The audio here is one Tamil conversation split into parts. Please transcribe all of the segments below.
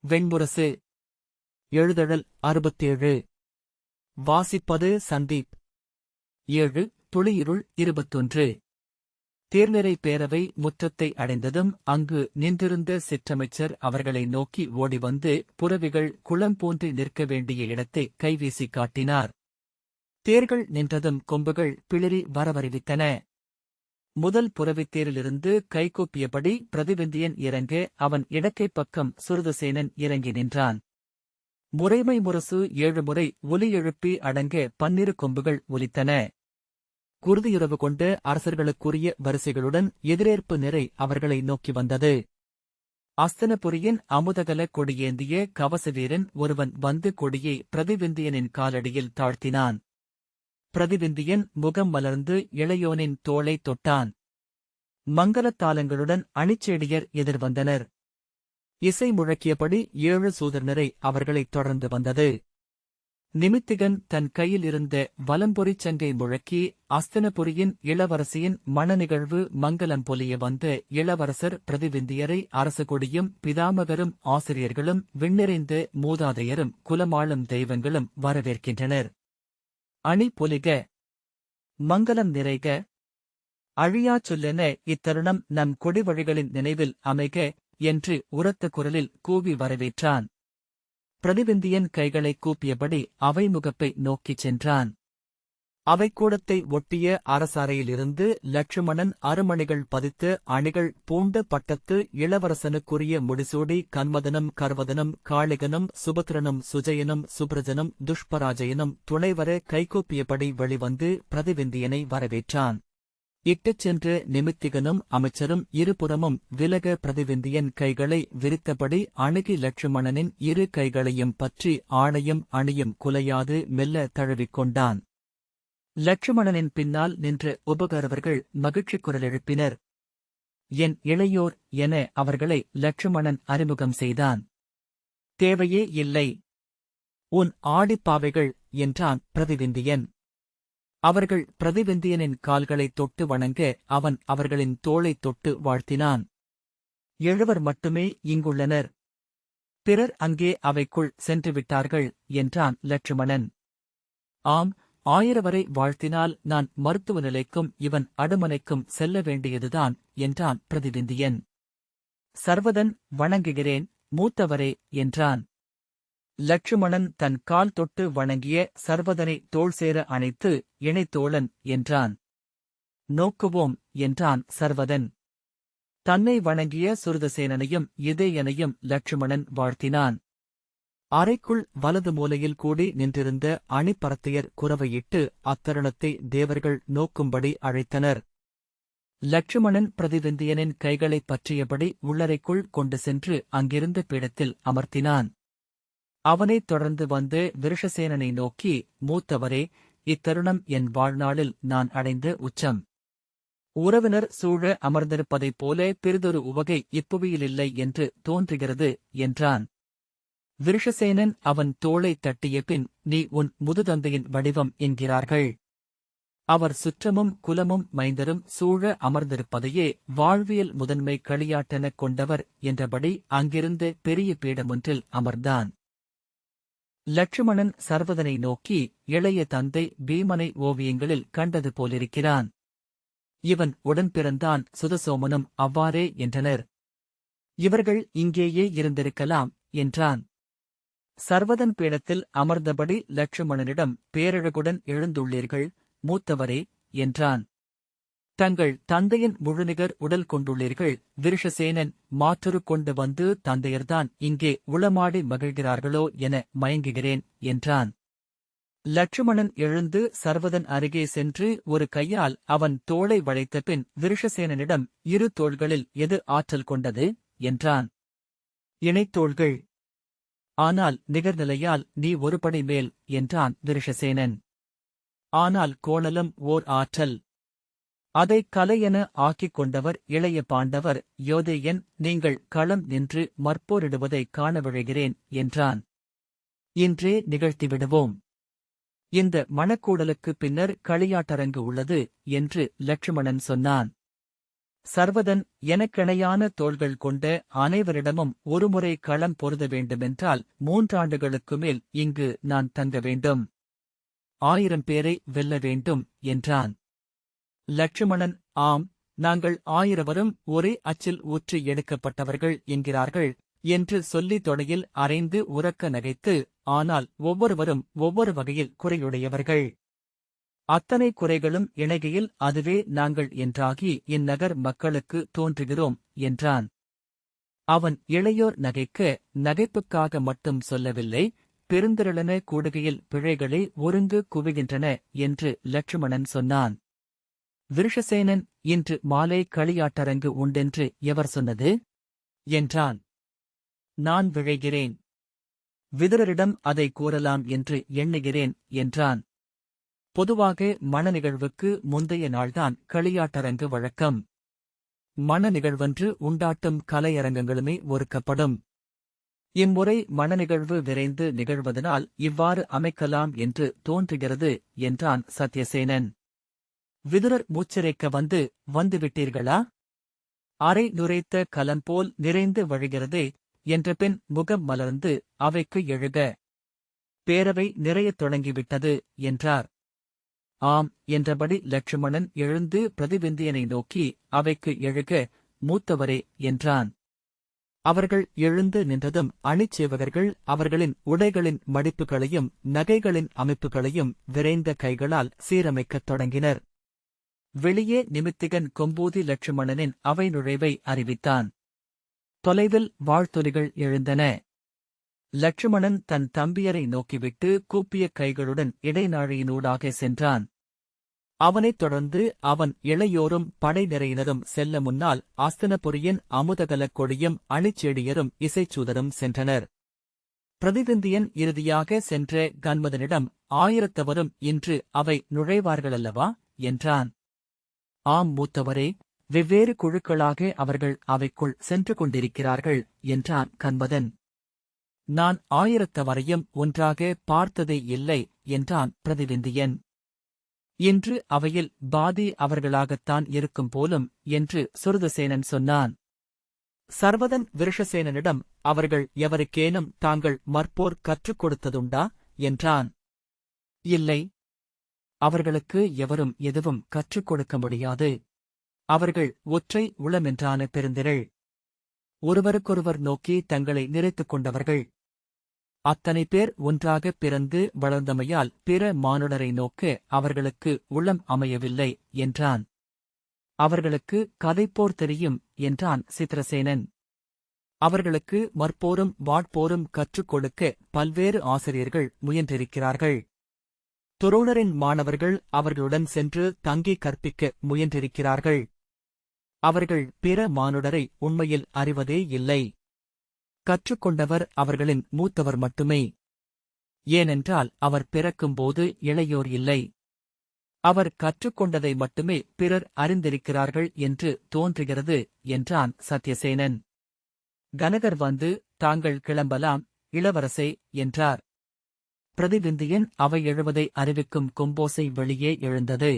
வெண்முரசு. எழுதழல் 67. வாசிப்பது சந்தீப். 7. துளியிருள் 21. தேர்நிறை பேரவை முற்றத்தை அடைந்ததும் அங்கு நின்றிருந்த சிற்றமைச்சர் அவர்களை நோக்கி ஓடிவந்து புரவிகள் குளம்பூன்றி நிற்க வேண்டிய இடத்தை கைவீசிக் காட்டினார். தேர்கள் நின்றதும் கொம்புகள் பிளிரி வரவறிவித்தன. முதல் புரவித்தேரிலிருந்து கைகூப்பியபடி பிரதிவிந்தியன் இறங்க அவன் இடக்கைப் பக்கம் சுருதசேனன் இறங்கி நின்றான். முறைமை முரசு 7 முறை ஒலி எழுப்பி அடங்க 12 கொம்புகள் ஒலித்தன. குருதியுறவு கொண்ட அரசர்களுக்குரிய வரிசைகளுடன் எதிரேற்பு நிறை அவர்களை நோக்கி வந்தது. அஸ்தனபுரியின் அமுதகல கொடியேந்திய கவசவீரன் ஒருவன் வந்து கொடியை பிரதிவிந்தியனின் காலடியில் தாழ்த்தினான். பிரதிவிந்தியன் முகம் மலர்ந்து இளையோனின் தோளைத் தொட்டான். மங்கலத்தாளங்களுடன் அணிச்சேடியர் எதிர்வந்தனர். இசை முழக்கியபடி 7 சூதர்நிறை அவர்களைத் தொடர்ந்து வந்தது. நிமித்திகன் தன் கையில் இருந்த வலம்பொறிச் சங்கை முழக்கி அஸ்தனபுரியின் இளவரசியின் மணநிகழ்வு மங்கலம் பொலிய வந்த இளவரசர் பிரதிவிந்தியரை அரசகொடியும் பிதாமகரும் ஆசிரியர்களும் விண்ணிறைந்த மூதாதையரும் குலமாளும் தெய்வங்களும் வரவேற்கின்றனர். அணி பொலிக, மங்கலம் நிறைக, அழியாச் சொல்லென இத்தருணம் நம் கொடிவழிகளின் நினைவில் அமைக என்று உரத்த குரலில் கூவி வரவேற்றான். பிரதிவிந்தியன் கைகளைக் கூப்பியபடி அவை முகப்பை நோக்கிச் சென்றான். அவைக்கூடத்தை ஒட்டிய அரசறையிலிருந்து லட்சுமணன் அருமணிகள் பதித்து அணிகள் பூண்ட பட்டத்து இளவரசனுக்குரிய முடிசூடி கன்மதனும் கர்வதனும் காளிகனும் சுபத்ரனும் சுஜயனும் சுப்ரஜனும் துஷ்பராஜயனும் துணைவர கைகூப்பியபடி வெளிவந்து பிரதிவிந்தியனை வரவேற்றான். இட்டுச் சென்ற நிமித்திகனும் அமைச்சரும் இருபுறமும் விலக பிரதிவிந்தியன் கைகளை விரித்தபடி அணுகி லட்சுமணனின் 2 கைகளையும் பற்றி ஆணையும் அணியும் குலையாது மெல்ல தழுவிக் கொண்டான். லட்சுமணனின் பின்னால் நின்ற உபகரவர்கள் மகிழ்ச்சிக் குரல் எழுப்பினர். என் இளையோர் என அவர்களை லட்சுமணன் அறிமுகம் செய்தான். தேவையே இல்லை, உன் ஆடிப்பாவைகள் என்றான் பிரதிவிந்தியன். அவர்கள் பிரதிவிந்தியனின் கால்களைத் தொட்டு வணங்க அவன் அவர்களின் தோளைத் தொட்டு வாழ்த்தினான். 7 மட்டுமே இங்குள்ளனர், பிறர் அங்கே அவைக்குள் சென்றுவிட்டார்கள் என்றான் லட்சுமணன். ஆம், 1000 வரை வாழ்த்தினால் நான் மருத்துவ நிலைக்கும் இவன் அடுமனைக்கும் செல்ல வேண்டியதுதான் என்றான் பிரதிவிந்தியன். சர்வதன் வணங்குகிறேன் மூத்தவரே என்றான். லட்சுமணன் தன் கால் தொட்டு வணங்கிய சர்வதனை தோள் சேர அணைத்து இணைத்தோழன் என்றான். நோக்குவோம் என்றான் சர்வதன். தன்னை வணங்கிய சுருதசேனனையும் இதேயனையும் லட்சுமணன் வாழ்த்தினான். அறைக்குள் வலது மூலையில் கூடி நின்றிருந்த அணிப்பரத்தையர் குரவையிட்டு அத்தருணத்தை தேவர்கள் நோக்கும்படி அழைத்தனர். லட்சுமணன் பிரதிவிந்தியனின் கைகளைப் பற்றியபடி உள்ளறைக்குள் கொண்டு சென்று அங்கிருந்த பீடத்தில் அமர்த்தினான். அவனைத் தொடர்ந்து வந்து விருஷசேனனை நோக்கி, மூத்தவரே, இத்தருணம் என் வாழ்நாளில் நான் அடைந்த உச்சம். உறவினர் சூழ அமர்ந்திருப்பதைப் போல பிறிதொரு உவகை இப்புவியிலில்லை என்று தோன்றுகிறது என்றான். விருஷசேனன் அவன் தோளைத் தட்டிய பின், நீ உன் முதுதந்தையின் வடிவம் என்கிறார்கள். அவர் சுற்றமும் குலமும் மைந்தரும் சூழ அமர்ந்திருப்பதையே வாழ்வியல் முதன்மை களியாட்டெனக் கொண்டவர் என்றபடி அங்கிருந்த பெரிய பீடமொன்றில் அமர்ந்தான். லட்சுமணன் சர்வதனை நோக்கி, இளைய தந்தை பீமனை ஓவியங்களில் கண்டது போலிருக்கிறான். இவன் உடன்பிறந்தான் சுதசோமனும் அவ்வாறே என்றனர். இவர்கள் இங்கேயே இருந்திருக்கலாம் என்றான். சர்வதன் பீடத்தில் அமர்ந்தபடி லட்சுமணனிடம், பேரழகுடன் எழுந்துள்ளீர்கள் மூத்தவரே என்றான். தங்கள் தந்தையின் முழுநிகர் உடல் கொண்டுள்ளீர்கள். விருஷசேனன், மாற்றொரு கொண்டு வந்து தந்தையர்தான் இங்கே உளமாடி மகிழ்கிறார்களோ என மயங்குகிறேன் என்றான். லட்சுமணன் எழுந்து சர்வதன் அருகே சென்று ஒரு கையால் அவன் தோளை வளைத்த பின் விருஷசேனனிடம், 2 தோள்களில் எது ஆற்றல் கொண்டது என்றான். இணைத்தோள்கள். ஆனால் நிகர்நிலையால் நீ ஒருபடி மேல் என்றான் விருஷசேனன். ஆனால் கோணலும் ஓர் ஆற்றல். அதைக் கலையென ஆக்கிக் கொண்டவர் இளைய பாண்டவர் யோதேயன். நீங்கள் களம் நின்று மற்போரிடுவதைக் காண விழைகிறேன் என்றான். இன்றே நிகழ்த்திவிடுவோம். இந்த மணக்கூடலுக்குப் பின்னர் களியாட்டரங்கு உள்ளது என்று லட்சுமணன் சொன்னான். சர்வதன் எனக்கிணையான தோள்கள் கொண்ட அனைவரிடமும் ஒருமுறை களம் பொருத வேண்டுமென்றால் 3 ஆண்டுகளுக்கு மேல் இங்கு நான் தங்க வேண்டும். 1000 பேரை வெல்ல வேண்டும் என்றான். லட்சுமணன், ஆம், நாங்கள் 1000 ஒரே அச்சில் ஊற்றி எடுக்கப்பட்டவர்கள் என்கிறார்கள் என்று சொல்லி தொடையில் அரைந்து உரக்க நகைத்து, ஆனால் ஒவ்வொருவரும் ஒவ்வொரு வகையில் குறையுடையவர்கள். அத்தனை குறைகளும் இணைகையில் அதுவே நாங்கள் என்றாகி இந்நகர் மக்களுக்கு தோன்றுகிறோம் என்றான். அவன் இளையோர் நகைக்க நகைப்புக்காக மட்டும் சொல்லவில்லை, பெருந்திரளன கூடுகையில் பிழைகளே ஒருங்கு குவிகின்றன என்று லட்சுமணன் சொன்னான். விருஷசேனன், இன்று மாலை களியாட்டரங்கு உண்டென்று எவர் சொன்னது என்றான். நான் விழைகிறேன். விதுரரிடம் அதை கூறலாம் என்று எண்ணுகிறேன் என்றான். பொதுவாக மண நிகழ்வுக்கு முந்தைய நாள்தான் களியாட்டரங்கு வழக்கம். மண நிகழ்வன்று உண்டாட்டும் கலையரங்கங்களுமே ஒருக்கப்படும். இம்முறை மண நிகழ்வு விரைந்து நிகழ்வதனால் இவ்வாறு அமைக்கலாம் என்று தோன்றுகிறது என்றான் சத்யசேனன். விதுரர் மூச்சிறைக்க வந்துவிட்டீர்களா? அரை நுரைத்த கலம் போல் நிறைந்து வழிகிறதே என்றபின் முகம் மலர்ந்து அவைக்கு எழுக. பேரவை நிறையத் தொடங்கிவிட்டது என்றார். ஆம் என்றபடி லட்சுமணன் எழுந்து பிரதிவிந்தியனை நோக்கி அவைக்கு எழுக மூத்தவரே என்றான். அவர்கள் எழுந்து நின்றதும் அணிச்சேவகர்கள் அவர்களின் உடைகளின் மடிப்புகளையும் நகைகளின் அமைப்புகளையும் விரைந்த கைகளால் சீரமைக்கத் தொடங்கினர். வெளியே நிமித்திகன் கொம்பூதி லட்சுமணனின் அவை நுழைவை அறிவித்தான். தொலைவில் வாழ்த்தொலிகள் எழுந்தன. லட்சுமணன் தன் தம்பியரை நோக்கிவிட்டு கூப்பிய கைகளுடன் இடைநாழியினூடாக சென்றான். அவனைத் தொடர்ந்து அவன் இளையோரும் படை நிறையினரும் செல்ல முன்னால் ஆஸ்தினபுரியின் அமுதகலக் கொடியும் அணிச்செடியரும் இசைச்சூதரும் சென்றனர். பிரதிவிந்தியன் இறுதியாக சென்ற கன்மதனிடம் 1000 இன்று அவை நுழைவார்களல்லவா என்றான். ஆம் மூத்தவரே, வெவ்வேறு குழுக்களாக அவர்கள் அவைக்குள் சென்று கொண்டிருக்கிறார்கள் என்றான் கன்மதன். நான் 1000 ஒன்றாக பார்த்ததே இல்லை என்றான் பிரதிவிந்தியன். இன்று அவையில் பாதி அவர்களாகத்தான் இருக்கும் போலும் என்று சுருதசேனன் சொன்னான். சர்வதன் விருஷசேனனிடம் அவர்கள் எவருக்கேனும் தாங்கள் மற்போர் கற்றுக் கொடுத்ததுண்டா என்றான். இல்லை, அவர்களுக்கு எவரும் எதுவும் கற்றுக் கொடுக்க முடியாது. அவர்கள் ஒற்றை உளமென்றான பெருந்திரள். ஒருவருக்கொருவர் நோக்கி தங்களை நிறைத்துக் கொண்டவர்கள். அத்தனை பேர் ஒன்றாகப் பிறந்து வளர்ந்தமையால் பிற மானுடரை நோக்க அவர்களுக்கு உளம் அமையவில்லை என்றான். அவர்களுக்கு கதைப்போர் தெரியும் என்றான் சித்திரசேனன். அவர்களுக்கு மற்போரும் வாட்போரும் கற்றுக் கொடுக்க பல்வேறு ஆசிரியர்கள் முயன்றிருக்கிறார்கள். துரோணரின் மாணவர்கள் அவர்களுடன் சென்று தங்கி கற்பிக்க முயன்றிருக்கிறார்கள். அவர்கள் பிற மானுடரை உண்மையில் அறிவதே இல்லை. கற்றுக்கொண்டவர் அவர்களின் மூத்தவர் மட்டுமே. ஏனென்றால் அவர் பிறக்கும்போது இளையோர் இல்லை. அவர் கற்றுக்கொண்டதை மட்டுமே பிறர் அறிந்திருக்கிறார்கள் என்று தோன்றுகிறது என்றான் சத்யசேனன். கனகர் வந்து, தாங்கள் கிளம்பலாம் இளவரசே என்றார். பிரதிவிந்தியன் அவை எழுவதை அறிவிக்கும் கொம்போசை வெளியே எழுந்தது.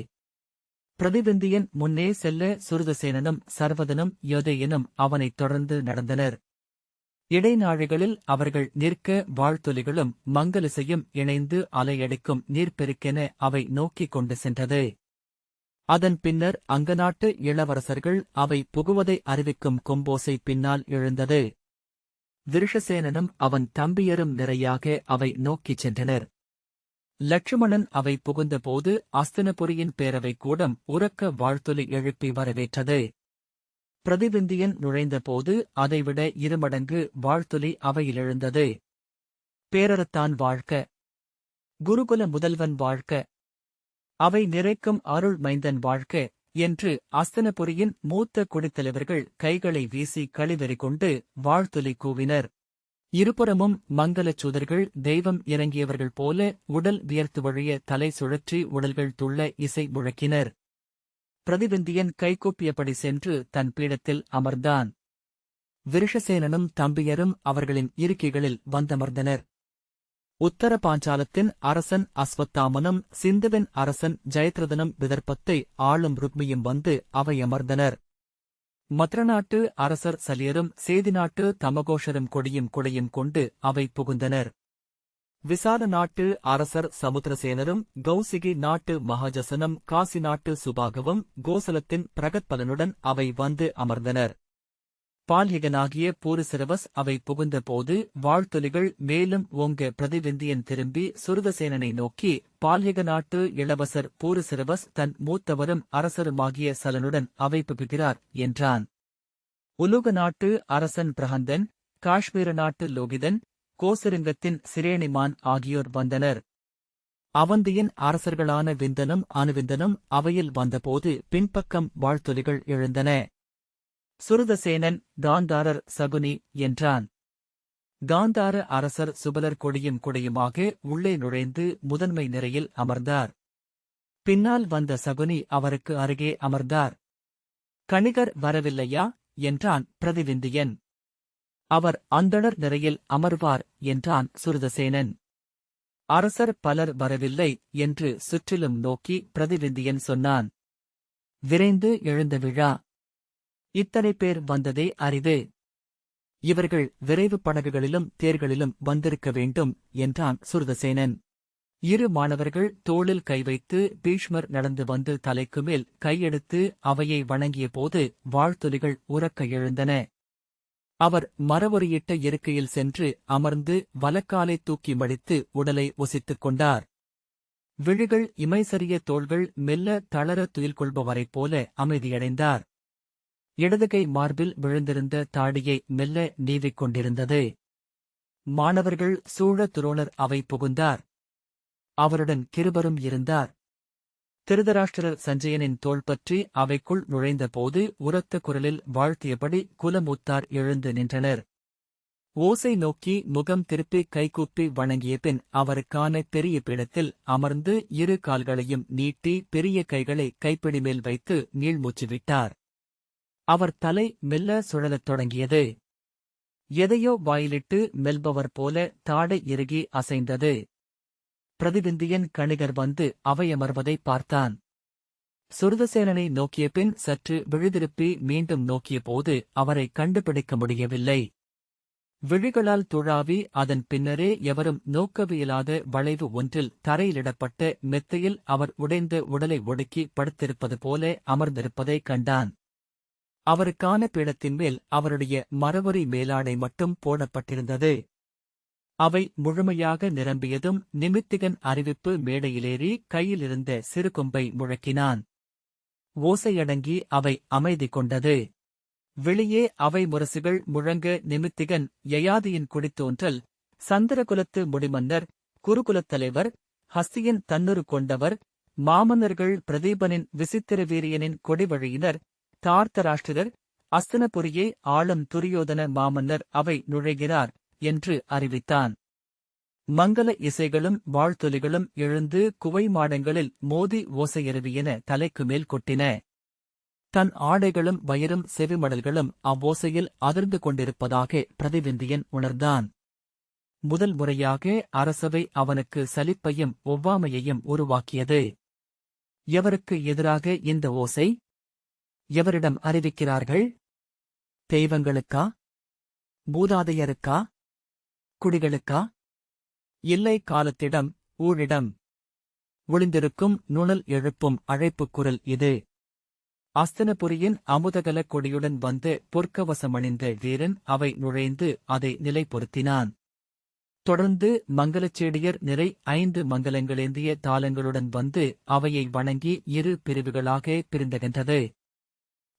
பிரதிவிந்தியன் முன்னே செல்ல சுருதசேனனும் சர்வதனும் யோதேயனும் அவனைத் தொடர்ந்து நடந்தனர். இடைநாழிகளில் அவர்கள் நிற்க வாழ்த்தொலிகளும் மங்கலிசையும் இணைந்து அலையடிக்கும் நீர்ப்பெருக்கென அவை நோக்கிக் கொண்டு சென்றது. அதன் பின்னர் அங்கநாட்டு இளவரசர்கள் அவை புகுவதை அறிவிக்கும் கொம்போசை பின்னால் எழுந்தது. விருஷசேனனும் அவன் தம்பியரும் நிறையாக அவை நோக்கிச் சென்றனர். லட்சுமணன் அவை புகுந்தபோது அஸ்தினபுரியின் பேரவை கூடம் உரக்க வாழ்த்தொலி எழுப்பி வரவேற்றது. பிரதிவிந்தியன் நுழைந்தபோது அதைவிட 2 மடங்கு வாழ்த்தொலி அவையில் எழுந்தது. பேரறத்தான் வாழ்க! குருகுல முதல்வன் வாழ்க! அவை நிறைக்கும் அருள் மைந்தன் வாழ்க! என்று அஸ்தினபுரியின் மூத்த குடித்தலைவர்கள் கைகளை வீசி களிவெறி கொண்டு வாழ்த்தொலி கூவினர். இருபுறமும் மங்கலச் சுடர்கள் தெய்வம் இறங்கியவர்கள் போல உடல் வியர்த்து வழிய தலை சுழற்றி உடல்கள் துள்ள இசை முழக்கினர். பிரதிவிந்தியன் கைகூப்பியபடி சென்று தன் பீடத்தில் அமர்ந்தான். விருஷசேனனும் தம்பியரும் அவர்களின் இருக்கைகளில் வந்தமர்ந்தனர். உத்தர பாஞ்சாலத்தின் அரசன் அஸ்வத்தாமனும் சிந்துவின் அரசன் ஜெயத்ரதனும் விதர்ப்பத்தை ஆளும் ருக்மியும் வந்து அவை அமர்ந்தனர். மத்ர நாட்டு அரசர் சலியரும் சேதி நாட்டு தமகோஷரும் கொடியும் கொண்டு அவை புகுந்தனர். விசால நாட்டு அரசர் சமுத்திரசேனரும் கௌசிகி நாட்டு மகாஜசனும் காசி நாட்டு சுபாகவும் கோசலத்தின் பிரகத்பலனுடன் அவை வந்து அமர்ந்தனர். பால்யகனாகிய பூரிசிரவஸ் அவை புகுந்தபோது வாழ்த்தொலிகள் மேலும் ஓங்க பிரதிவிந்தியன் திரும்பி சுருதசேனனை நோக்கி, பால்யக நாட்டு இளவரசர் பூரிசிரவஸ் தன் மூத்தவரும் அரசருமாகிய சலனுடன் அவை புகுகிறார் என்றான். உலுக நாட்டு அரசன் பிரஹந்தன், காஷ்மீர நாட்டு லோகிதன், கோசரிங்கத்தின் சிரேணிமான் ஆகியோர் வந்தனர். அவந்தியின் அரசர்களான விந்தனும் அனுவிந்தனும் அவையில் வந்தபோது பின்பக்கம் வாழ்த்தொலிகள் எழுந்தன. சுருதசேனன் காந்தாரர் சகுனி என்றான். காந்தார அரசர் சுபலர் கொடியுமாக உள்ளே நுழைந்து முதன்மை நிலையில் அமர்ந்தார். பின்னால் வந்த சகுனி அவருக்கு அருகே அமர்ந்தார். கணிகர் வரவில்லையா என்றான் பிரதிவிந்தியன். அவர் அந்தணர் நிறையில் அமர்வார் என்றான் சுருதசேனன். அரசர் பலர் வரவில்லை என்று சுற்றிலும் நோக்கி பிரதிவிந்தியன் சொன்னான். விரைந்து எழுந்த விழா. இத்தனை பேர் வந்ததே அரிது. இவர்கள் விரைவு படகுகளிலும் தேர்களிலும் வந்திருக்க வேண்டும் என்றான் சுருதசேனன். இரு மாணவர்கள் தோளில் கை வைத்து பீஷ்மர் நடந்து வந்து தலைக்கு மேல் கையெடுத்து அவையை வணங்கிய போது வாழ்த்தொலிகள் உரக்க எழுந்தன. அவர் மரவொரியிட்ட இருக்கையில் சென்று அமர்ந்து வலக்காலை தூக்கி மடித்து உடலை ஒசித்துக் கொண்டார். விழிகள் இமைசரிய தோள்கள் மெல்ல தளர துயில் கொள்பவரைப் போல அமைதியடைந்தார். இடதுகை மார்பில் விழுந்திருந்த தாடியை மெல்ல நீவிக் கொண்டிருந்தது. மாணவர்கள் சூழ துரோணர் அவை புகுந்தார். அவருடன் கிருபரும் இருந்தார். திருதராஷ்டிரர் சஞ்சயனின் தோள் பற்றி அவைக்குள் நுழைந்தபோது உரத்த குரலில் வாழ்த்தியபடி குலமூத்தார் எழுந்து நின்றனர். ஓசை நோக்கி முகம் திருப்பி கைகூப்பி வணங்கிய பின் அவருக்கான பெரிய பீடத்தில் அமர்ந்து இரு கால்களையும் நீட்டி பெரிய கைகளை கைப்பிடி மேல் வைத்து நீள்மூச்சு விட்டார். அவர் தலை மெல்ல சுழலத் தொடங்கியது. எதையோ வாயிலிட்டு மெல்பவர் போல தாடை இறுகி அசைந்தது. பிரதிவிந்தியன் கணிகர் வந்து அவையமர்வதை பார்த்தான். சுருதசேனனை நோக்கிய பின் சற்று விழிதிருப்பி மீண்டும் நோக்கிய போது அவரை கண்டுபிடிக்க முடியவில்லை. விழிகளால் துழாவி அதன் பின்னரே எவரும் நோக்கவியலாத வளைவு ஒன்றில் தரையிலிடப்பட்ட மெத்தையில் அவர் உடைந்த உடலை ஒடுக்கி படுத்திருப்பது போல அமர்ந்திருப்பதைக் கண்டான். அவருக்கான பீடத்தின் மேல் அவருடைய மரவரி மேலாடை மட்டும் போடப்பட்டிருந்தது. அவை முழுமையாக நிரம்பியதும் நிமித்திகன் அறிவிப்பு மேடையிலேறி கையிலிருந்த சிறு கொம்பை முழக்கினான். ஓசையடங்கி அவை அமைதி கொண்டது. வெளியே அவை முரசுகள் முழங்க நிமித்திகன் யயாதியின் குடித்தோன்றல், சந்திரகுலத்து முடிமன்னர், குருகுலத் தலைவர், ஹஸ்தியின் தன்னுரு கொண்டவர், மாமன்னர்கள் பிரதீபனின் விசித்திர வீரியனின் கொடிவழியினர், தார்த்தராஷ்டிரர், அஸ்தனபுரியை ஆளும் துரியோதன மாமன்னர் அவை நுழைகிறார் என்று அறிவித்தான். மங்கள இசைகளும் வாழ்த்தொலிகளும் எழுந்து குவை மாடங்களில் மோதி ஓசையருவியென தலைக்கு மேல் கொட்டின. தன் ஆடைகளும் வயிறும் செவிமடல்களும் அவ்வோசையில் அதிர்ந்து கொண்டிருப்பதாக பிரதிவிந்தியன் உணர்ந்தான். முதல் முறையாக அரசவை அவனுக்கு சலிப்பையும் ஒவ்வாமையையும் உருவாக்கியது. எவருக்கு எதிராக இந்த ஓசை? எவரிடம் அறிவிக்கிறார்கள்? தெய்வங்களுக்கா? பூதாதையருக்கா? குடிகளுக்கா? இல்லை, காலத்திடம், ஊழிடம். ஒளிந்திருக்கும் நுணல் எழுப்பும் அழைப்புக் குரல் இது. அஸ்தனபுரியின் அமுதகல கொடியுடன் வந்து பொற்கவசமணிந்த வீரன் அவை நுழைந்து அதை நிலைப்படுத்தினான். தொடர்ந்து மங்களச்செடியர் நிறை 5 மங்கலங்களேந்திய தாளங்களுடன் வந்து அவையை வணங்கி இரு பிரிவுகளாக பிரிந்தகின்றது.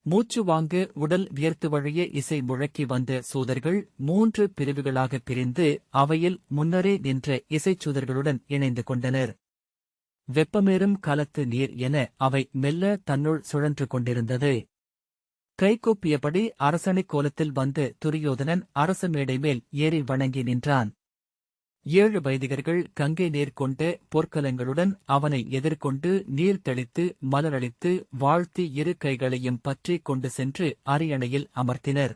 மூச்சு வாங்க உடல் வியர்த்து வழிய இசை முழக்கி வந்த சூதர்கள் 3 பிரிவுகளாகப் பிரிந்து அவையில் முன்னரே நின்ற இசைச்சூதர்களுடன் இணைந்து கொண்டனர். வெப்பமேறும் கலத்து நீர் என அவை மெல்ல தன்னுள் சுழன்று கொண்டிருந்தது. கைகூப்பியபடி அரசணைக் கோலத்தில் வந்து துரியோதனன் அரச மேடை மேல் ஏறி வணங்கி நின்றான். 7 வைதிகர்கள் கங்கை நீர் கொண்ட பொற்கலங்களுடன் அவனை எதிர்கொண்டு நீர் தெளித்து மலரளித்து வாழ்த்தி இரு கைகளையும் பற்றிக் கொண்டு சென்று அரியணையில் அமர்த்தினர்.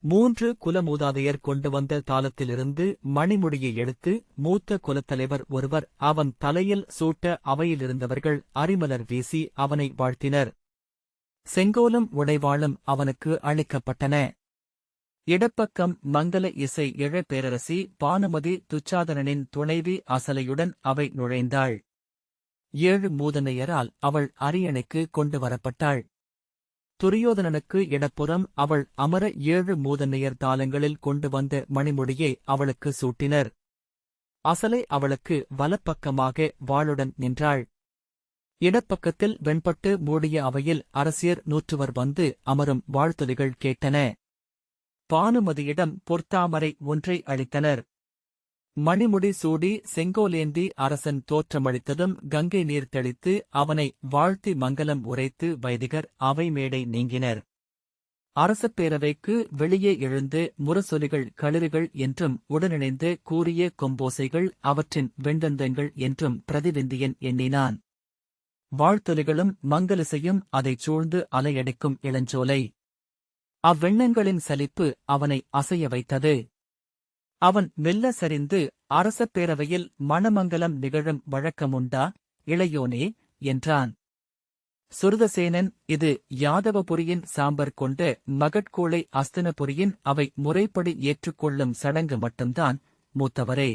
3 குலமூதாதையர் கொண்டு வந்த தாளத்திலிருந்து மணிமுடியை எடுத்து மூத்த குலத்தலைவர் ஒருவர் அவன் தலையில் சூட்ட அவையிலிருந்தவர்கள் அரிமலர் வீசி அவனை வாழ்த்தினர். செங்கோலும் உடைவாளும் அவனுக்கு அளிக்கப்பட்டன. இடப்பக்கம் மங்கல இசை இழ பேரரசி பானுமதி துச்சாதனனின் துணைவி அசலையுடன் அவை நுழைந்தாள். 7 மூதனையரால் அவள் அரியணைக்கு கொண்டு வரப்பட்டாள். துரியோதனனுக்கு இடப்புறம் அவள் அமர 7 மூதனையர் தாளங்களில் கொண்டு வந்த மணிமுடியை அவளுக்கு சூட்டினர். அசலை அவளுக்கு வலப்பக்கமாக வாளுடன் நின்றாள். இடப்பக்கத்தில் வெண்பட்டு மூடிய அவையில் அரசியர் 100 வந்து அமரும் வாழ்த்துதிகள் கேட்டன. பானுமதியிடம் பொற்தாமரை ஒன்றை அளித்தனர். மணிமுடி சூடி செங்கோலேந்தி அரசன் தோற்றமளித்ததும் கங்கை நீர் தெளித்து அவனை வாழ்த்தி மங்கலம் உரைத்து வைதிகர் அவை மேடை நீங்கினர். அரசப்பேரவைக்கு வெளியே எழுந்து முரசொலிகள் களிறுகள் என்றும் உடனிணைந்து கூறிய கொம்போசைகள் அவற்றின் வெண்டந்தங்கள் என்றும் பிரதிவிந்தியன் எண்ணினான். வாழ்த்தொலிகளும் மங்கலிசையும் அதைச் சூழ்ந்து அலையடிக்கும் இளஞ்சோலை. அவ்வெண்ணங்களின் சலிப்பு அவனை அசைய வைத்தது. அவன் மெல்ல சரிந்து, அரசப்பேரவையில் மணமங்கலம் நிகழும் வழக்கமுண்டா, இளையோனே என்றான். சுருதசேனன், இது யாதவபுரியின் சாம்பர் கொண்ட மகட்கூளை அஸ்தினபுரியின் அவை முறைப்படி ஏற்றுக்கொள்ளும் சடங்கு மட்டும்தான், மூத்தவரே.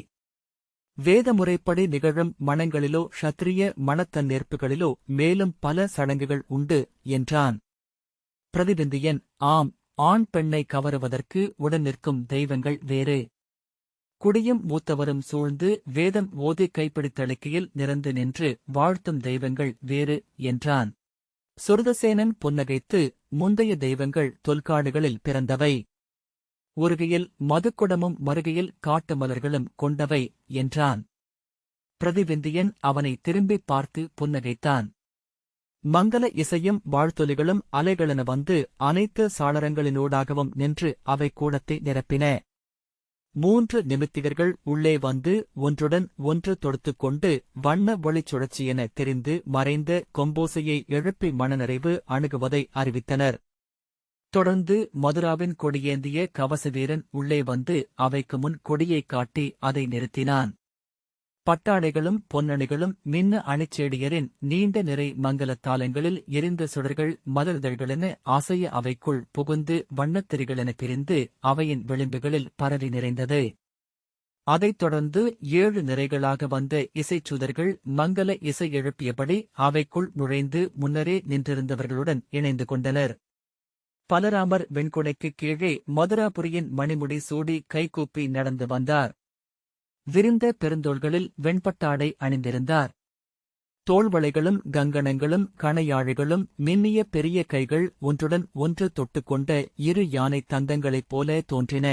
வேத முறைப்படி நிகழும் மணங்களிலோ க்ஷத்திரிய மணத்தன்னேற்புகளிலோ மேலும் பல சடங்குகள் உண்டு என்றான். பிரதிவிந்தியன், ஆம், ஆண் பெண்ணை கவருவதற்கு உடன் நிற்கும் தெய்வங்கள் வேறு. குடியும் மூத்தவரும் சூழ்ந்து வேதம் ஓதி கைப்பிடித்தளிக்கையில் நிறந்து நின்று வாழ்த்தும் தெய்வங்கள் வேறு என்றான். சுருதசேனன் புன்னகைத்து, முந்தைய தெய்வங்கள் தொல்காடுகளில் பிறந்தவை. ஒருகையில் மதுக்குடமும் மறுகையில் காட்டு மலர்களும் கொண்டவை என்றான். பிரதிவிந்தியன் அவனை திரும்பிப் பார்த்து புன்னகைத்தான். மங்கல இசையும் வாழ்த்தொலிகளும் அலைகளென வந்து அனைத்து சாளரங்களினூடாகவும் நின்று அவை கூடத்தை நிரப்பின. 3 நிமித்திகர்கள் உள்ளே வந்து ஒன்றுடன் ஒன்று தொடுத்துக் கொண்டு வண்ண ஒளிச் சுழற்சியென தெரிந்து மறைந்த கொம்போசையை எழுப்பி மனநிறைவு அணுகுவதை அறிவித்தனர். தொடர்ந்து மதுராவின் கொடியேந்திய கவசவீரன் உள்ளே வந்து அவைக்கு முன் கொடியைக் காட்டி அதை நிறுத்தினான். பட்டாடைகளும் பொன்னணிகளும் மின்ன அணிச்சேடியரின் நீண்ட நிறை மங்கலத் தாளங்களில் எரிந்த சுடர்கள் மலர்தழ்களென அசைய அவைக்குள் புகுந்து வண்ணத்திரிகளென பிரிந்து அவையின் விளிம்புகளில் பரவி நிறைந்தது. அதைத் தொடர்ந்து 7 நிறைகளாக வந்த இசைச்சுதர்கள் மங்கல இசை எழுப்பியபடி அவைக்குள் நுழைந்து முன்னரே நின்றிருந்தவர்களுடன் இணைந்து கொண்டனர். பலராமர் வெண்குடைக்குக் கீழே மதுராபுரியின் மணிமுடி சூடி கைகூப்பி நடந்து வந்தார். விரிந்த பெருந்தோள்களில் வெண்பட்டாடை அணிந்திருந்தார். தோள்வளைகளும் கங்கணங்களும் கணையாழிகளும் மின்னிய பெரிய கைகள் ஒன்றுடன் ஒன்று தொட்டுக்கொண்ட 2 யானை தந்தங்களைப் போல தோன்றின.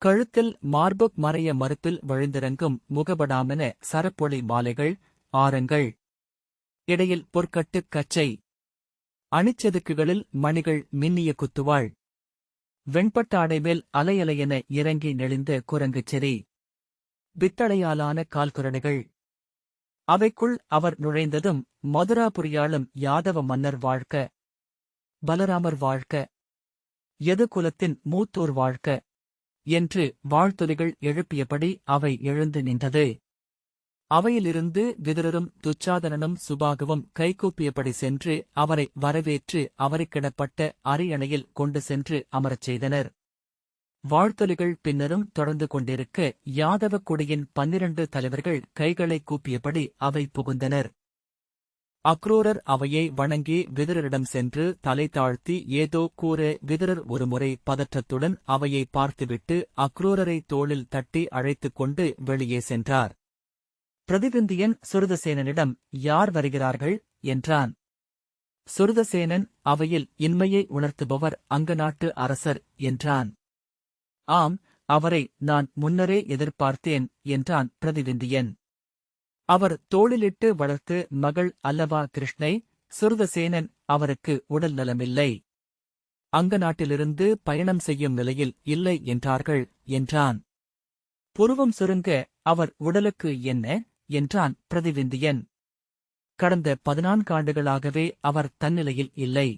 கழுத்தில் மார்புக் மறைய மறுப்பில் வழிந்திறங்கும் முகபடாமென சரப்பொளி மாலைகள், ஆரங்கள். இடையில் பொற்கட்டுக் கச்சை. அணிச்செதுக்குகளில் மணிகள் மின்னிய குத்துவாள். வெண்பட்டாடை மேல் அலையலையென இறங்கி நெளிந்த குரங்குச் செறி. பித்தளையாலான கால்குரணைகள். அவைக்குள் அவர் நுழைந்ததும் மதுராபுரியாளும் யாதவ மன்னர் வாழ்க, பலராமர் வாழ்க, எது குலத்தின் மூத்தோர் வாழ்க என்று வாழ்த்தொலிகள் எழுப்பியபடி அவை எழுந்து நின்றது. அவையிலிருந்து விதுரரும் துச்சாதனனும் சுபாகுவும் கைகூப்பியபடி சென்று அவரை வரவேற்று அவரைக்கிடப்பட்ட அரியணையில் கொண்டு சென்று அமரச் செய்தனர். வாழ்த்தொலிகள் பின்னரும் தொடர்ந்து கொண்டிருக்க யாதவ குடியின் 12 தலைவர்கள் கைகளைக் கூப்பியபடி அவை புகுந்தனர். அக்ரூரர் அவையை வணங்கி விதுரரிடம் சென்று தலை தாழ்த்தி ஏதோ கூற விதுரர் ஒருமுறை பதற்றத்துடன் அவையை பார்த்துவிட்டு அக்ரூரரை தோளில் தட்டி அழைத்துக் கொண்டு வெளியே சென்றார். பிரதிவிந்தியன் சுருதசேனனிடம், யார் வருகிறார்கள் என்றான். சுருதசேனன், அவையில் இன்மையை உணர்த்துபவர் அங்கநாட்டு அரசர் என்றான். ஆம், அவரை நான் முன்னரே எதிர்பார்த்தேன் என்றான் பிரதிவிந்தியன். அவர் தோளிலிட்டு வளர்த்து மகள் அல்லவா கிருஷ்ணை? சுருதசேனன், அவருக்கு உடல் நலமில்லை. அங்கநாட்டிலிருந்து பயணம் செய்யும் நிலையில் இல்லை என்றார்கள் என்றான். புருவம் சுருங்க, அவர் உடலுக்கு என்ன என்றான் பிரதிவிந்தியன். கடந்த 14 ஆண்டுகளாகவே அவர் தன்னிலையில் இல்லை.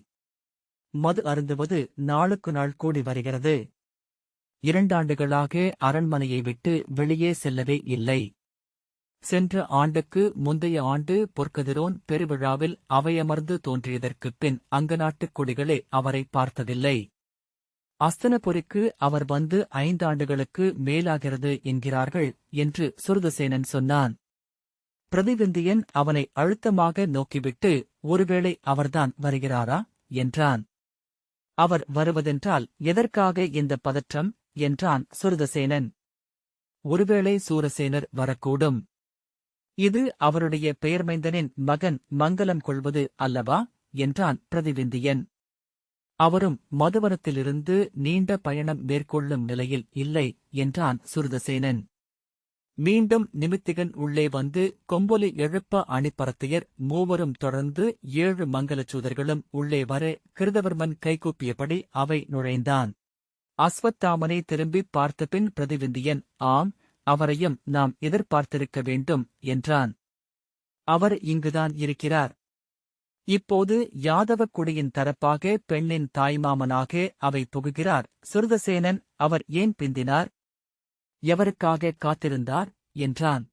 மது அருந்துவது நாளுக்கு நாள் கூடி வருகிறது. 2 ஆண்டுகளாக அரண்மனையை விட்டு வெளியே செல்லவே இல்லை. சென்ற ஆண்டுக்கு முந்தைய ஆண்டு பொற்கதிரோன் பெருவிழாவில் அவையமர்ந்து தோன்றியதற்குப் பின் அங்கநாட்டுக் குடிகளே அவரை பார்த்ததில்லை. அஸ்தனபுரிக்கு அவர் வந்து 5 ஆண்டுகளுக்கு மேலாகிறது என்கிறார்கள் என்று சுருதசேனன் சொன்னான். பிரதிவிந்தியன் அவனை அழுத்தமாக நோக்கிவிட்டு, ஒருவேளை அவர்தான் வருகிறாரா என்றான். அவர் வருவதென்றால் எதற்காக இந்த பதற்றம் என்றான் சுருதசேனன். ஒருவேளை சூரசேனர் வரக்கூடும். இது அவருடைய பெயர்மைந்தனின் மகன் மங்கலம் கொள்வது அல்லவா என்றான் பிரதிவிந்தியன். அவரும் மதுவனத்திலிருந்து நீண்ட பயணம் மேற்கொள்ளும் நிலையில் இல்லை என்றான் சுருதசேனன். மீண்டும் நிமித்திகன் உள்ளே வந்து கொம்பொலி எழுப்ப அணிப்பரத்தையர் மூவரும் தொடர்ந்து 7 மங்கலச்சூதர்களும் உள்ளே வர கிருதவர்மன் கைகூப்பியபடி அவை நுழைந்தான். அஸ்வத்தாமனை திரும்பிப் பார்த்தபின் பிரதிவிந்தியன், ஆம், அவரையும் நாம் எதிர்பார்த்திருக்க வேண்டும் என்றான். அவர் இங்குதான் இருக்கிறார். இப்போது யாதவக் குடியின் தரப்பாக பெண்ணின் தாய்மாமனாக அவை புகுகிறார். சுருதசேனன், அவர் ஏன் பிந்தினார்? எவருக்காக காத்திருந்தார் என்றான்.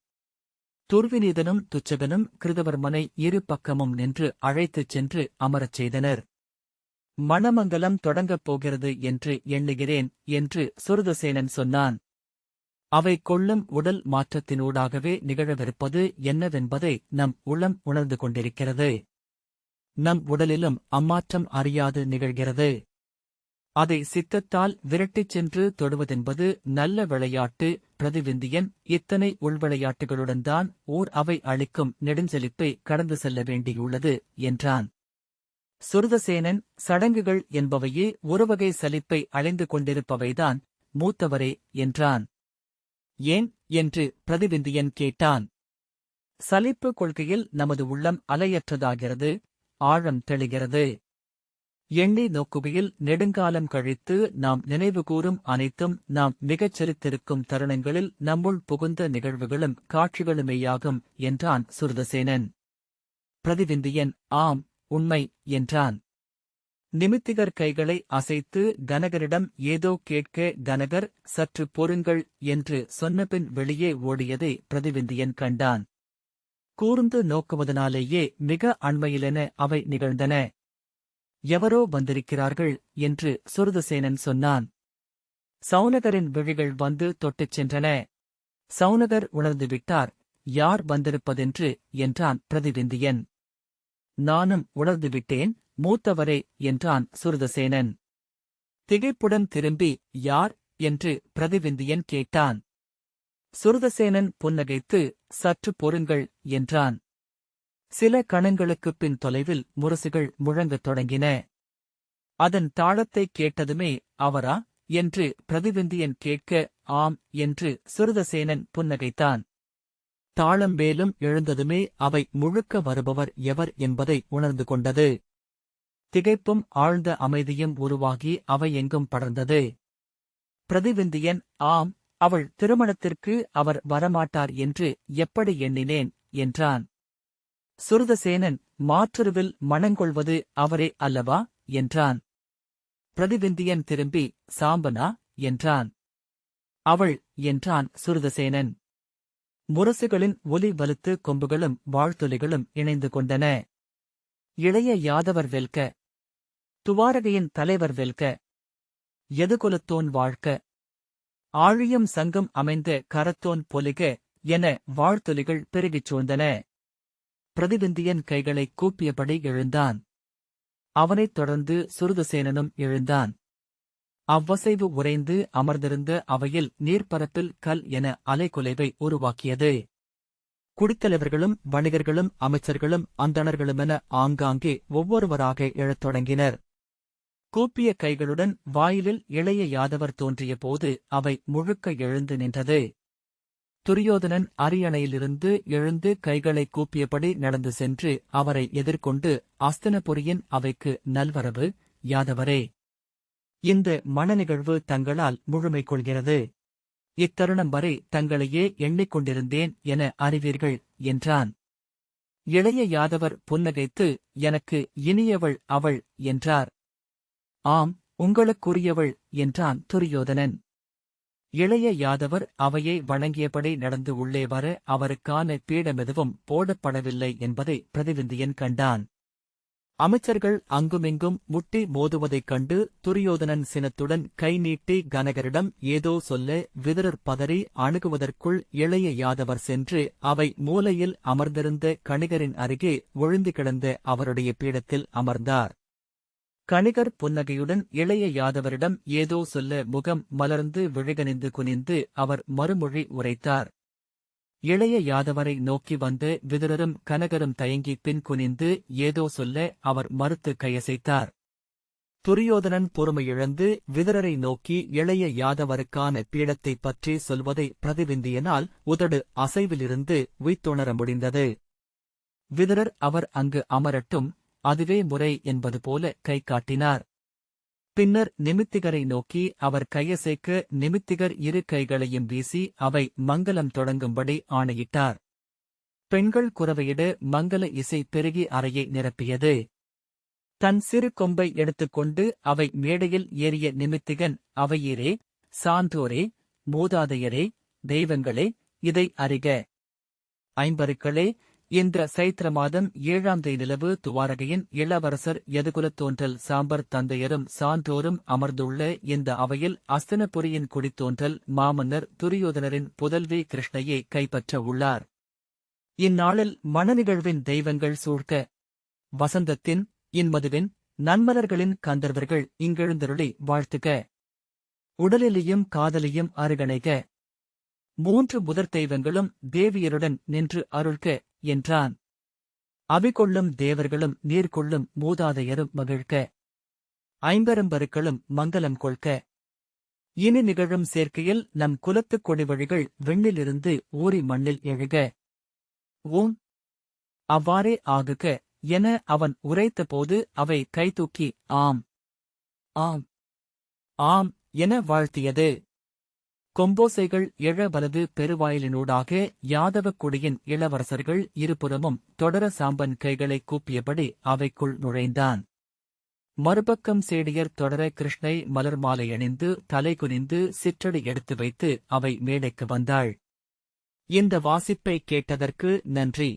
துர்விநீதனும் துச்சகனும் கிருதவர்மனை 2 பக்கமும் நின்று அழைத்துச் சென்று அமரச் செய்தனர். மணமங்கலம் தொடங்கப் போகிறது என்று எண்ணுகிறேன் என்று சுருதசேனன் சொன்னான். அவை கொள்ளும் உடல் மாற்றத்தினூடாகவே நிகழவிருப்பது என்னவென்பதை நம் உளம் உணர்ந்து கொண்டிருக்கிறது. நம் உடலிலும் அம்மாற்றம் அறியாது நிகழ்கிறது. அதை சித்தத்தால் விரட்டிச் சென்று தொடுவதென்பது நல்ல விளையாட்டு. பிரதிவிந்தியன், இத்தனை உள்விளையாட்டுகளுடன் தான் ஓர் அவை அளிக்கும் நெடுஞ்செழிப்பை கடந்து செல்ல வேண்டியுள்ளது என்றான். சுருதசேனன், சடங்குகள் என்பவையே ஒருவகை சலிப்பை அடைந்து கொண்டிருப்பவைதான் மூத்தவரே என்றான். ஏன் என்று பிரதிவிந்தியன் கேட்டான். சலிப்பு கொள்கையில் நமது உள்ளம் அலையற்றதாகிறது, ஆழம் தெளிகிறது. எண்ணி நோக்குகையில் நெடுங்காலம் கழித்து நாம் நினைவுகூரும் அனைத்தும் நாம் மிகச் செலுத்திருக்கும் தருணங்களில் நம்முள் புகுந்த நிகழ்வுகளும் காட்சிகளுமேயாகும் என்றான் சுருதசேனன். பிரதிவிந்தியன், ஆம், உண்மை என்றான். நிமித்திகர் கைகளை அசைத்து கனகரிடம் ஏதோ கேட்க, கனகர் சற்று பொறுங்கள் என்று சொன்னபின் வெளியே ஓடியதை பிரதிவிந்தியன் கண்டான். கூர்ந்து நோக்குவதனாலேயே மிக அண்மையிலென அவை நிகழ்ந்தன. எவரோ வந்திருக்கிறார்கள் என்று சுருதசேனன் சொன்னான். சௌனகரின் விழிகள் வந்து தொட்டுச் சென்றன. சௌனகர் உணர்ந்துவிட்டார். யார் வந்திருப்பதென்று என்றான் பிரதிவிந்தியன். நானும் உணர்ந்துவிட்டேன் மூத்தவரே என்றான் சுருதசேனன். திகைப்புடன் திரும்பி, யார் என்று பிரதிவிந்தியன் கேட்டான். சுருதசேனன் புன்னகைத்து, சற்று பொறுங்கள் என்றான். சில கணங்களுக்குப் பின் தொலைவில் முரசுகள் முழங்கத் தொடங்கின. அதன் தாளத்தைக் கேட்டதுமே, அவரா என்று பிரதிவிந்தியன் கேட்க, ஆம் என்று சுருதசேனன் புன்னகைத்தான். தாளம் மேலும் எழுந்ததுமே அவை முழுக்க வருபவர் எவர் என்பதை உணர்ந்து கொண்டது. திகைப்பும் ஆழ்ந்த அமைதியும் உருவாகி அவை எங்கும் படர்ந்தது. பிரதிவிந்தியன், ஆம், அவள் திருமணத்திற்கு அவர் வரமாட்டார் என்று எப்படி எண்ணினேன் என்றான். சுருதசேனன், மாற்றுருவில் மணங்கொள்வது அவரே அல்லவா என்றான். பிரதிவிந்தியன் திரும்பி, சாம்பனா என்றான். அவள் என்றான் சுருதசேனன். முரசுகளின் ஒலி வலுத்து கொம்புகளும் வாழ்த்துளிகளும் இணைந்து கொண்டன. இளைய யாதவர் வெல்க, துவாரகையின் தலைவர் வெல்க, எதுகுலத்தோன் வாழ்க, ஆழியும் சங்கம் அமைந்த கரத்தோன் பொலிக என வாழ்த்துளிகள் பெருகிச் சூழ்ந்தன. பிரதிவிந்தியன் கைகளைக் கூப்பியபடி எழுந்தான். அவனைத் தொடர்ந்து சுருதசேனனும் எழுந்தான். அவ்வசைவு உறைந்து அமர்ந்திருந்த அவையில் நீர்ப்பரப்பில் கல் என அலைக்குலைவை உருவாக்கியது. குடித்தலைவர்களும் வணிகர்களும் அமைச்சர்களும் அந்தணர்களுமென ஆங்காங்கே ஒவ்வொருவராக எழத் தொடங்கினர். கூப்பிய கைகளுடன் வாயிலில் இளைய யாதவர் தோன்றிய போது அவை முழுக்க எழுந்து நின்றது. துரியோதனன் அரியணையிலிருந்து எழுந்து கைகளை கூப்பியபடி நடந்து சென்று அவரை எதிர்கொண்டு, அஸ்தனபுரியின் அவைக்கு நல்வரவு, யாதவரே. இந்த மணநிகழ்வு தங்களால் முழுமை கொள்கிறது. இத்தருணம் வரை தங்களையே எண்ணிக்கொண்டிருந்தேன் என அறிவீர்கள் என்றான். இளைய யாதவர் புன்னகைத்து, எனக்கு இனியவள் அவள் என்றார். ஆம், உங்களுக்குரியவள் என்றான் துரியோதனன். இளைய யாதவர் அவையை வணங்கியபடி நடந்து உள்ளே வர அவருக்கான பீடமெதுவும் போடப்படவில்லை என்பதை பிரதிவிந்தியன் கண்டான். அமைச்சர்கள் அங்குமிங்கும் முட்டி மோதுவதைக் கண்டு துரியோதனன் சினத்துடன் கை நீட்டி கனகரிடம் ஏதோ சொல்ல விதுரர் பதறி அணுகுவதற்குள் இளைய யாதவர் சென்று அவை மூலையில் அமர்ந்திருந்த கணிகரின் அருகே ஒழிந்து கிடந்த அவருடைய பீடத்தில் அமர்ந்தார். கணிகர் புன்னகையுடன் இளைய யாதவரிடம் ஏதோ சொல்ல முகம் மலர்ந்து விழிகனிந்து குனிந்து அவர் மறுமொழி உரைத்தார். இளைய யாதவரை நோக்கி வந்து விதுரரும் கனகரும் தயங்கி பின் குனிந்து ஏதோ சொல்ல அவர் மறுத்து கையசைத்தார். துரியோதனன் பொறுமையிழந்து விதுரரை நோக்கி இளைய யாதவருக்கான பீடத்தைப் பற்றி சொல்வதை பிரதிவிந்தியனால் உதடு அசைவிலிருந்து உய்த்துணர முடிந்தது. விதுரர் அவர் அங்கு அமரட்டும், அதுவே முறை என்பது போல கை காட்டினார். பின்னர் நிமித்திகரை நோக்கி அவர் கையசைக்க நிமித்திகர் இரு கைகளையும் வீசி அவை மங்கலம் தொடங்கும்படி ஆணையிட்டார். பெண்கள் குரவையிட மங்கல இசை பெருகி அறையை நிரப்பியது. தன் சிறு கொம்பை எடுத்துக்கொண்டு அவை மேடையில் ஏறிய நிமித்திகன், அவையீரே, சான்றோரே, மூதாதையரே, தெய்வங்களே, இதை அறிக. ஐம்பருக்களே, இந்த சைத்திர மாதம் 7ஆம் நிலவு துவாரகையின் இளவரசர் யதுகுலத் தோன்றல் சாம்பர் தந்தையரும் சான்றோரும் அமர்ந்துள்ள இந்த அவையில் அஸ்தினபுரியின் குடித்தோன்றல் மாமன்னர் துரியோதனரின் புதல்வி கிருஷ்ணையை கைப்பற்ற உள்ளார். இந்நாளில் மணநிகழ்வின் தெய்வங்கள் சூழ்க்க, வசந்தத்தின், இன்மதுவின், நன்மலர்களின் கந்தர்வர்கள் இங்கெழுந்தருளி வாழ்த்துக. உடலிலையும் காதலியும் அருகணைக. 3 முதற் தெய்வங்களும் தேவியருடன் நின்று அருள்க என்றான். அவிகொள்ளும் தேவர்களும் நீர்கொள்ளும் மூதாதையரும் மகிழ்க. ஐம்பெரும்பருக்களும் மங்கலம் கொள்க. இனி நிகழும் சேர்க்கையில் நம் குலத்துக் கொடிவழிகள் விண்ணிலிருந்து ஊறி மண்ணில் எழுக. ஓம். அவ்வாறே ஆகுக என அவன் உரைத்தபோது அவை கைதூக்கி ஆம், ஆம், ஆம் என வாழ்த்தியது. கொம்போசைகள் எழ வலது பெருவாயிலினூடாக யாதவக் குடியின் இளவரசர்கள் இருபுறமும் தொடர சாம்பன் கைகளை கூப்பியபடி அவைக்குள் நுழைந்தான். மறுபக்கம் சேடியர் தொடர கிருஷ்ணை மலர் மாலை அணிந்து தலை குனிந்து சிற்றடி எடுத்து வைத்து அவை மேடைக்கு வந்தாள். இந்த வாசிப்பை கேட்டதற்கு நன்றி.